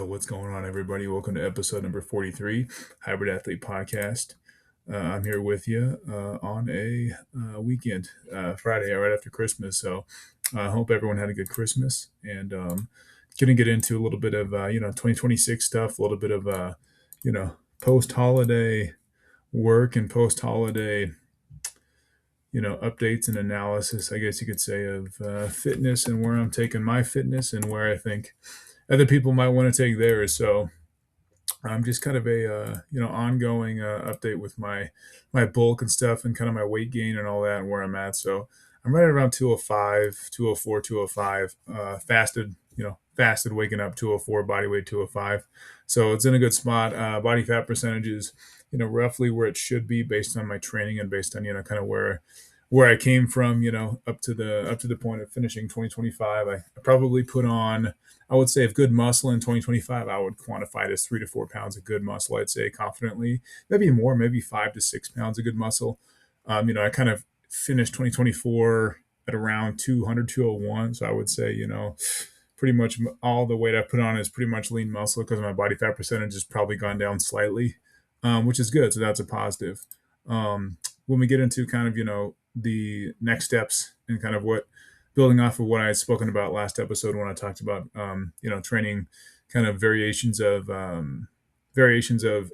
Yo, what's going on, everybody? Welcome to episode number 43, Hybrid Athlete Podcast. I'm here with you on a weekend, Friday, right after Christmas. So I hope everyone had a good Christmas and going to get into a little bit of, 2026 stuff, a little bit of, post holiday work and post holiday, updates and analysis, I guess you could say, of fitness and where I'm taking my fitness and where I think other people might want to take theirs. So just kind of a ongoing update with my bulk and stuff and kind of my weight gain and all that and where I'm at. So I'm right around 205, 204, 205. Fasted, waking up 204, body weight 205. So it's in a good spot. Body fat percentages, roughly where it should be based on my training and based on kind of where I came from, up to the point of finishing 2025. I probably put on, I would say, if good muscle in 2025, I would quantify it as 3 to 4 pounds of good muscle. I'd say confidently, maybe more, maybe 5 to 6 pounds of good muscle. I kind of finished 2024 at around 200, 201. So I would say, pretty much all the weight I put on is pretty much lean muscle because my body fat percentage has probably gone down slightly, which is good. So that's a positive. When we get into kind of, the next steps and kind of what building off of what I had spoken about last episode when I talked about training kind of variations of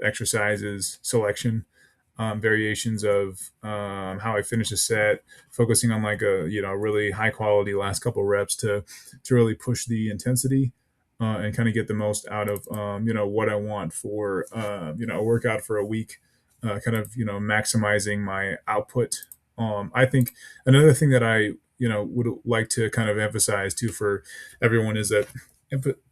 exercises selection, variations of how I finish a set, focusing on like a really high quality last couple reps to really push the intensity and kind of get the most out of what I want for a workout for a week, kind of maximizing my output. I think another thing that I would like to kind of emphasize too for everyone is that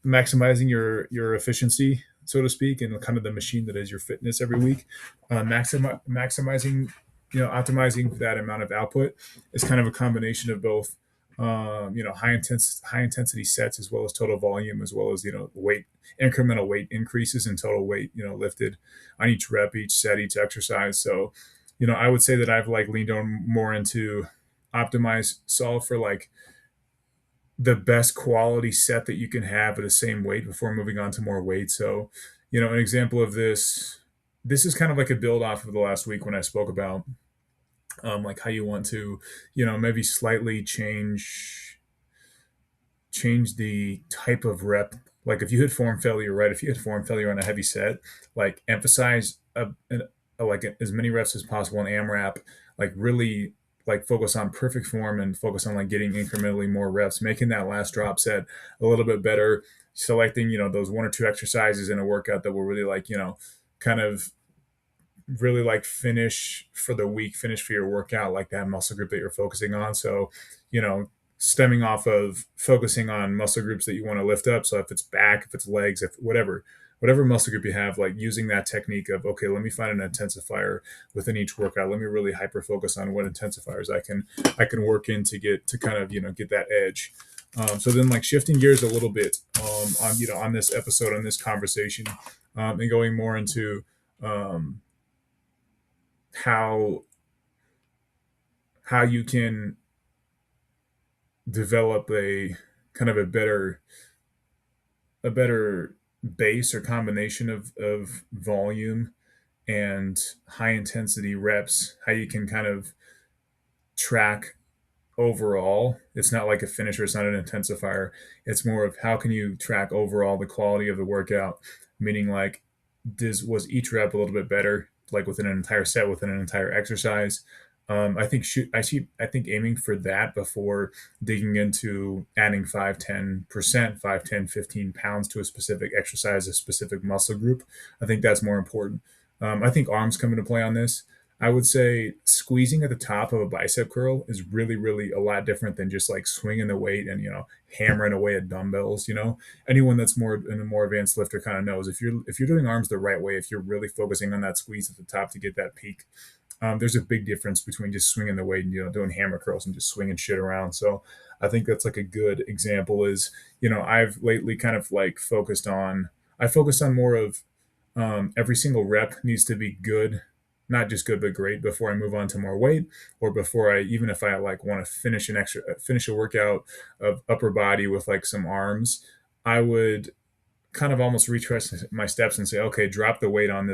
maximizing your efficiency, so to speak, and kind of the machine that is your fitness every week, maximizing, optimizing that amount of output is kind of a combination of both, high intensity sets as well as total volume, as well as weight, incremental weight increases in total weight lifted on each rep, each set, each exercise. So I would say that I've like leaned on more into optimize solve for like the best quality set that you can have at the same weight before moving on to more weight. So, an example of this is kind of like a build off of the last week when I spoke about like how you want to, maybe slightly change the type of rep. Like if you hit form failure, right? If you hit form failure on a heavy set, like emphasize like as many reps as possible in AMRAP, like really like focus on perfect form and focus on like getting incrementally more reps, making that last drop set a little bit better, selecting, those one or two exercises in a workout that will really like, kind of really like finish for the week, finish for your workout, like that muscle group that you're focusing on. So, stemming off of focusing on muscle groups that you want to lift up. So if it's back, if it's legs, if whatever muscle group you have, like using that technique of, okay, let me find an intensifier within each workout. Let me really hyper focus on what intensifiers I can work in to get to kind of, get that edge. So then like shifting gears a little bit on this episode, on this conversation, and going more into um, how you can develop a kind of a better base or combination of volume and high intensity reps, how you can kind of track overall. It's not like a finisher, it's not an intensifier. It's more of how can you track overall the quality of the workout, meaning like was each rep a little bit better, like within an entire set, within an entire exercise. I think aiming for that before digging into adding 5, 10%, 5, 10, 15 pounds to a specific exercise, a specific muscle group. I think that's more important. I think arms come into play on this. I would say squeezing at the top of a bicep curl is really, really a lot different than just like swinging the weight and hammering away at dumbbells. Anyone that's more in a more advanced lifter kind of knows if you're doing arms the right way, if you're really focusing on that squeeze at the top to get that peak, there's a big difference between just swinging the weight and doing hammer curls and just swinging shit around. So I think that's like a good example. Is I've lately kind of like focused on more of every single rep needs to be good, not just good but great before I move on to more weight, or before even if I like want to finish a workout of upper body with like some arms, I would kind of almost retrace my steps and say, okay, drop the weight on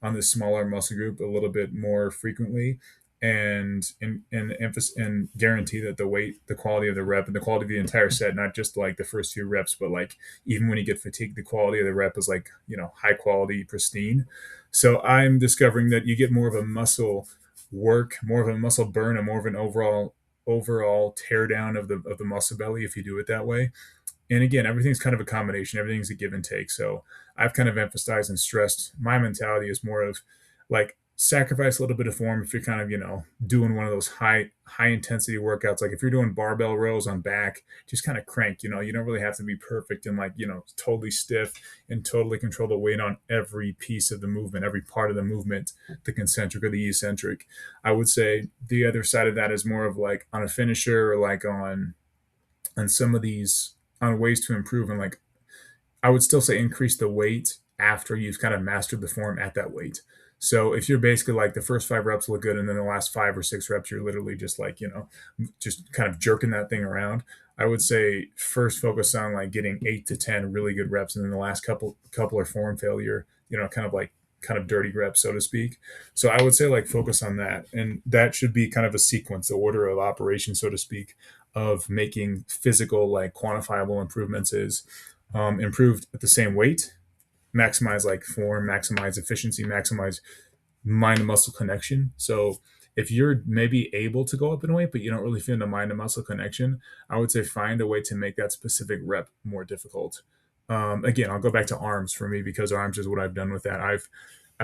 on this smaller muscle group a little bit more frequently, and emphasis and guarantee that the weight, the quality of the rep, and the quality of the entire set, not just like the first few reps, but like even when you get fatigued, the quality of the rep is like high quality, pristine. So I'm discovering that you get more of a muscle work, more of a muscle burn, and more of an overall tear down of the muscle belly if you do it that way. And again, everything's kind of a combination. Everything's a give and take. So I've kind of emphasized and stressed my mentality is more of like sacrifice a little bit of form if you're kind of doing one of those high intensity workouts. Like if you're doing barbell rows on back, just kind of crank. You don't really have to be perfect and like totally stiff and totally control the weight on every piece of the movement, every part of the movement, the concentric or the eccentric. I would say the other side of that is more of like on a finisher or like on some of these on ways to improve, and like I would still say increase the weight after you've kind of mastered the form at that weight. So if you're basically like the first 5 reps look good and then the last 5 or 6 reps you're literally just like just kind of jerking that thing around, I would say first focus on like getting 8 to 10 really good reps, and then the last couple are form failure, kind of dirty reps, so to speak. So I would say like focus on that, and that should be kind of a sequence, the order of operation, so to speak, of making physical like quantifiable improvements is improved at the same weight, maximize like form, maximize efficiency, maximize mind to muscle connection. So if you're maybe able to go up in weight, but you don't really feel the mind to muscle connection, I would say find a way to make that specific rep more difficult. Again, I'll go back to arms for me because arms is what I've done with that. I've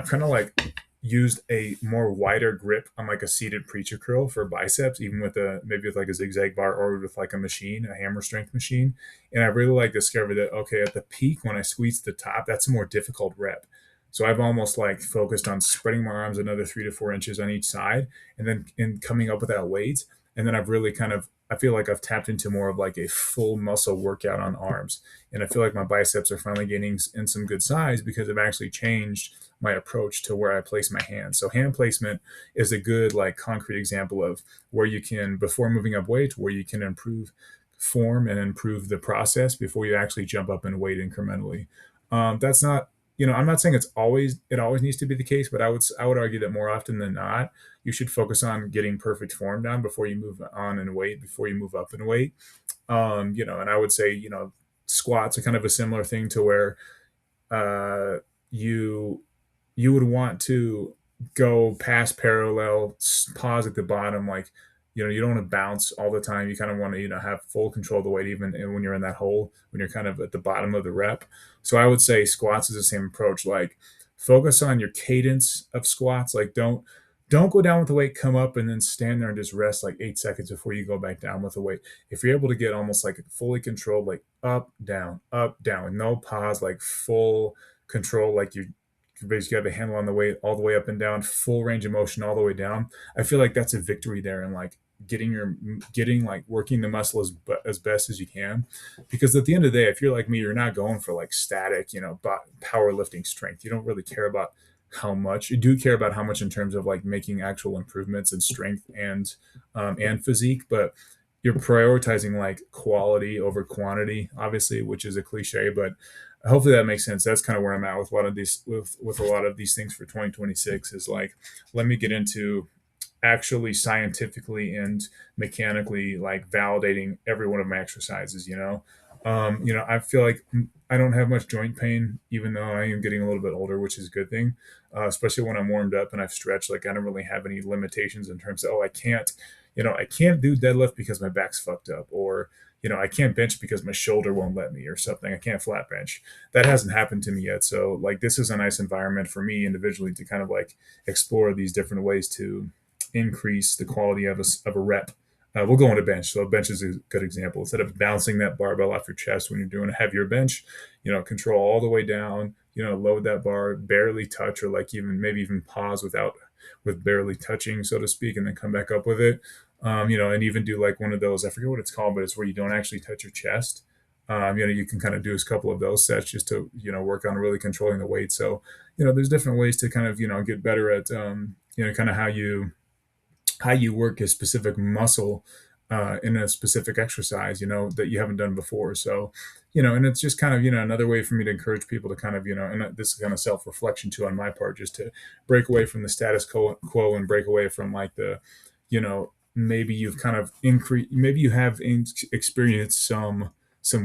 kind of like used a more wider grip on like a seated preacher curl for biceps, even with a maybe with like a zigzag bar or with like a machine, a hammer strength machine. And I really like discovered that okay, at the peak when I squeeze the top, that's a more difficult rep. So I've almost like focused on spreading my arms another 3 to 4 inches on each side, and then in coming up with that weight. And then I've really kind of I feel like I've tapped into more of like a full muscle workout on arms, and I feel like my biceps are finally gaining in some good size because I've actually changed my approach to where I place my hands. So hand placement is a good like concrete example of where you can before moving up weight, where you can improve form and improve the process before you actually jump up in weight incrementally. That's not I'm not saying it always needs to be the case, but I would argue that more often than not, you should focus on getting perfect form down before you move on in weight, before you move up in weight. And I would say, squats are kind of a similar thing to where uh, you you would want to go past parallel, pause at the bottom, like you don't want to bounce all the time. You kind of want to have full control of the weight, even when you're in that hole, when you're kind of at the bottom of the rep. So I would say squats is the same approach. Like focus on your cadence of squats. Like don't go down with the weight, come up, and then stand there and just rest like 8 seconds before you go back down with the weight. If you're able to get almost like fully controlled, like up, down, with no pause, like full control, like you basically have a handle on the weight all the way up and down, full range of motion all the way down. I feel like that's a victory there, and like getting like working the muscle as best as you can, because at the end of the day, if you're like me, you're not going for like static, powerlifting strength. You don't really care about how much. You do care about how much in terms of like making actual improvements in strength and physique, but you're prioritizing like quality over quantity, obviously, which is a cliche, but hopefully that makes sense. That's kind of where I'm at with a lot of these with a lot of these things for 2026 is like, let me get into actually scientifically and mechanically like validating every one of my exercises. I feel like I don't have much joint pain, even though I am getting a little bit older, which is a good thing. Especially when I'm warmed up and I've stretched. Like I don't really have any limitations in terms of I can't do deadlift because my back's fucked up, or I can't bench because my shoulder won't let me or something. I can't flat bench. That hasn't happened to me yet. So like this is a nice environment for me individually to kind of like explore these different ways to increase the quality of a rep. We'll go on a bench. So a bench is a good example. Instead of bouncing that barbell off your chest when you're doing a heavier bench, control all the way down, load that bar, barely touch, or like even pause with barely touching, so to speak, and then come back up with it. And even do like one of those, I forget what it's called, but it's where you don't actually touch your chest. You can kind of do a couple of those sets just to, work on really controlling the weight. So, there's different ways to kind of, get better at, kind of how you work a specific muscle in a specific exercise, that you haven't done before. So, and it's just kind of, another way for me to encourage people to kind of, and this is kind of self reflection too on my part, just to break away from the status quo and break away from like maybe you've kind of increased, maybe you have experienced some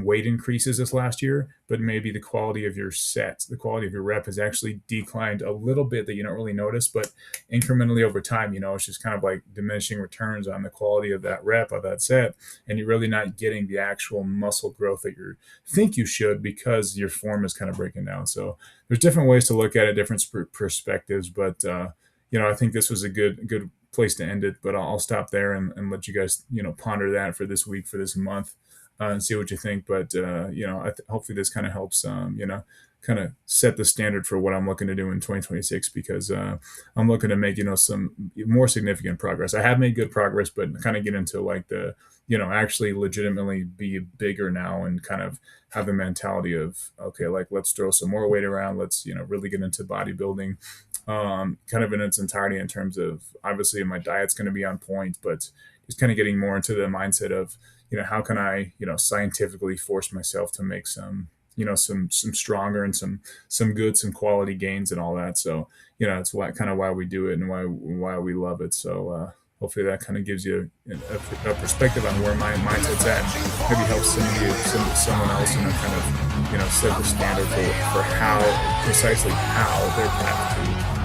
weight increases this last year, but maybe the quality of your sets, the quality of your rep has actually declined a little bit that you don't really notice, but incrementally over time, it's just kind of like diminishing returns on the quality of that rep of that set, and you're really not getting the actual muscle growth that you think you should because your form is kind of breaking down. So there's different ways to look at it, different perspectives, but I think this was a good place to end it. But I'll stop there and let you guys ponder that for this week, for this month, and see what you think. But hopefully this kind of helps kind of set the standard for what I'm looking to do in 2026, because I'm looking to make some more significant progress. I have made good progress, but kind of get into like the actually legitimately be bigger now and kind of have the mentality of, okay, like let's throw some more weight around, let's really get into bodybuilding, kind of in its entirety, in terms of obviously my diet's going to be on point, but just kind of getting more into the mindset of how can I scientifically force myself to make some stronger and some quality gains and all that. So it's why we do it and why we love it. So hopefully that kind of gives you a perspective on where my mindset's at. Maybe helps someone else kind of set the standard for how precisely how their path to